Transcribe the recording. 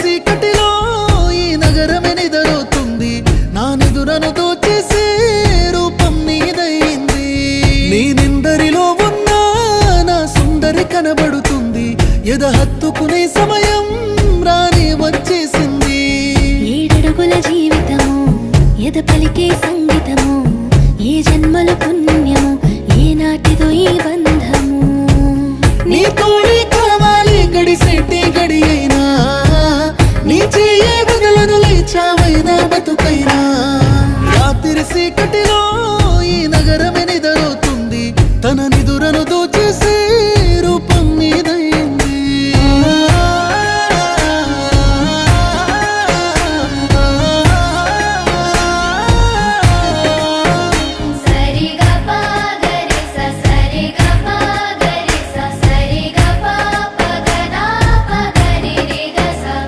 చీకటిలో ఈ నగరమే నిదరోతుంది, నా నిదురను దోచేసే రూపం నీదయింది. నీ నిందరిలో ఉన్నా నా సుందరి కనబడుతుంది, ఎద హత్తుకునే సమయం రాని వచ్చేసింది. ఏడడుగుల జీవితము ఎద పలికే సంగీతము, ఏ జన్మల పుణ్యము ఏ నాటిదో ఈ బంధము. నీ తోడే కావాలి గడిసేటి గడి అయినా, నీ చెయ్యే వదలను లేచావైనా బతుకైనా. రాత్రి చీకటిలో